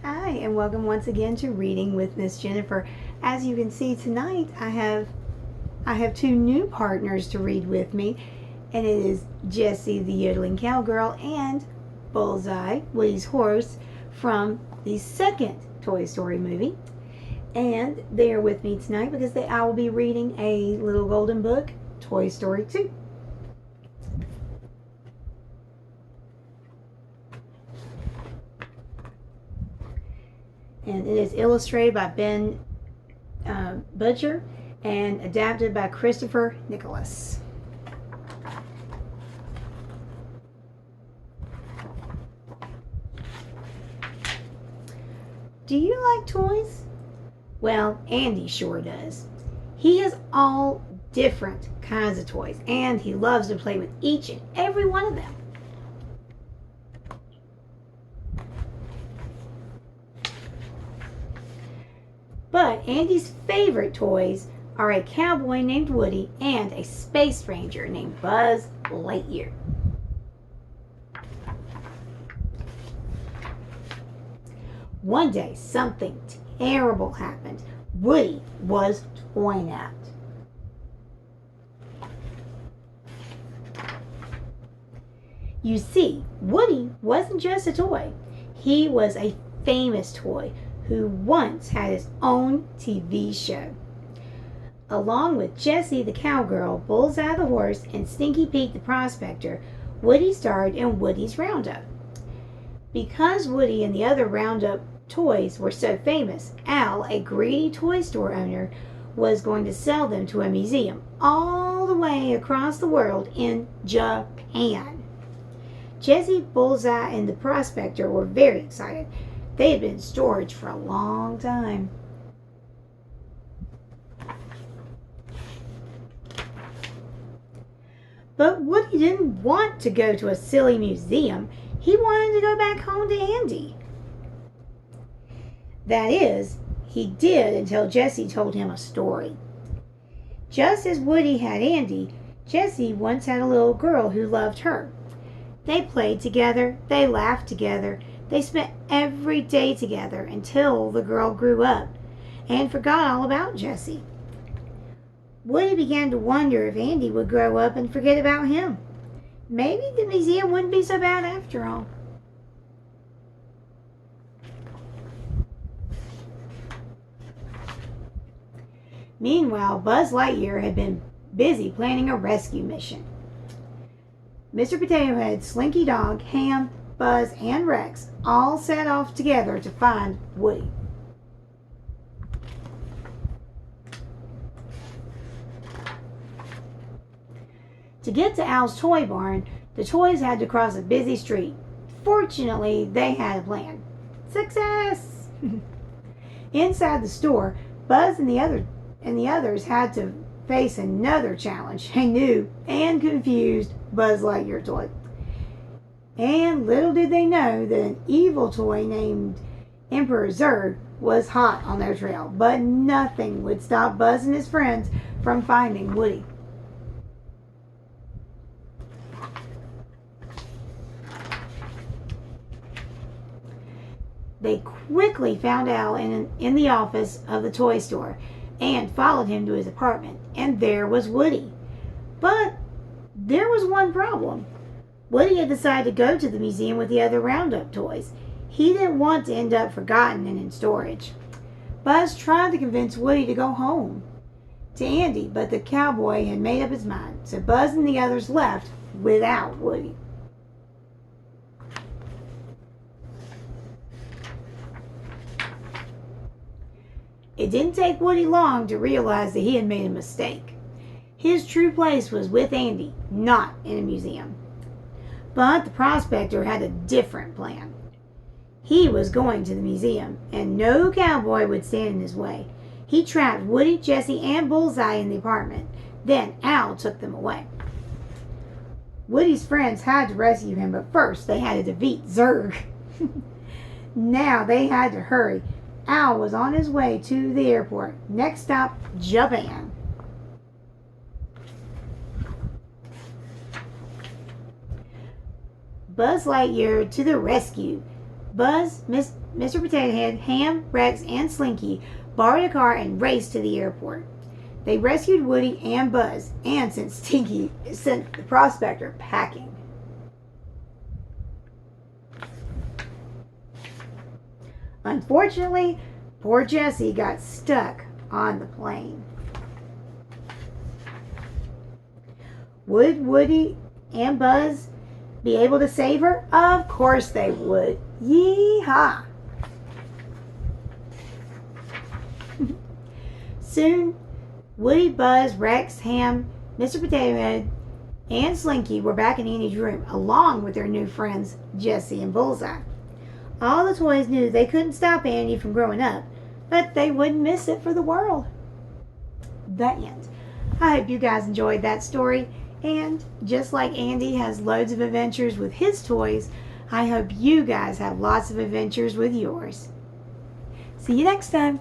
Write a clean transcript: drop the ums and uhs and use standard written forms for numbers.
Hi, and welcome once again to Reading with Miss Jennifer. As you can see tonight, I have two new partners to read with me, and it is Jessie the Yodeling Cowgirl and Bullseye, Woody's horse, from the second Toy Story movie. And they are with me tonight because I will be reading a little golden book, Toy Story 2. And it is illustrated by Ben Butcher and adapted by Christopher Nicholas. Do you like toys? Well, Andy sure does. He has all different kinds of toys, and he loves to play with each and every one of them. But Andy's favorite toys are a cowboy named Woody and a space ranger named Buzz Lightyear. One day, something terrible happened. Woody was torn out. You see, Woody wasn't just a toy. He was a famous toy who once had his own TV show. Along with Jessie the Cowgirl, Bullseye the Horse, and Stinky Pete the Prospector, Woody starred in Woody's Roundup. Because Woody and the other Roundup toys were so famous, Al, a greedy toy store owner, was going to sell them to a museum all the way across the world in Japan. Jessie, Bullseye, and the Prospector were very excited. They had been in storage for a long time. But Woody didn't want to go to a silly museum. He wanted to go back home to Andy. That is, he did until Jessie told him a story. Just as Woody had Andy, Jessie once had a little girl who loved her. They played together, they laughed together, they spent every day together until the girl grew up and forgot all about Jessie. Woody began to wonder if Andy would grow up and forget about him. Maybe the museum wouldn't be so bad after all. Meanwhile, Buzz Lightyear had been busy planning a rescue mission. Mr. Potato Head, Slinky Dog, Ham, Buzz, and Rex all set off together to find Woody. To get to Al's toy barn, the toys had to cross a busy street. Fortunately, they had a plan. Success! Inside the store, Buzz and the others had to face another challenge, a new and confused Buzz Lightyear toy. And little did they know that an evil toy named Emperor Zurg was hot on their trail. But nothing would stop Buzz and his friends from finding Woody. They quickly found Al in the office of the toy store and followed him to his apartment. And there was Woody. But there was one problem. Woody had decided to go to the museum with the other Roundup toys. He didn't want to end up forgotten and in storage. Buzz tried to convince Woody to go home to Andy, but the cowboy had made up his mind, so Buzz and the others left without Woody. It didn't take Woody long to realize that he had made a mistake. His true place was with Andy, not in a museum. But the prospector had a different plan. He was going to the museum, and no cowboy would stand in his way. He trapped Woody, Jessie, and Bullseye in the apartment. Then Al took them away. Woody's friends had to rescue him, but first they had to defeat Zurg. Now they had to hurry. Al was on his way to the airport. Next stop, Japan. Buzz Lightyear to the rescue. Buzz, Mr. Potato Head, Ham, Rex, and Slinky borrowed a car and raced to the airport. They rescued Woody and Buzz and sent the prospector packing. Unfortunately, poor Jessie got stuck on the plane. Would Woody and Buzz be able to save her? Of course they would. Yee-haw! Soon, Woody, Buzz, Rex, Ham, Mr. Potato Head, and Slinky were back in Andy's room, along with their new friends, Jessie and Bullseye. All the toys knew they couldn't stop Andy from growing up, but they wouldn't miss it for the world. The end. I hope you guys enjoyed that story, and just like Andy has loads of adventures with his toys, I hope you guys have lots of adventures with yours. See you next time.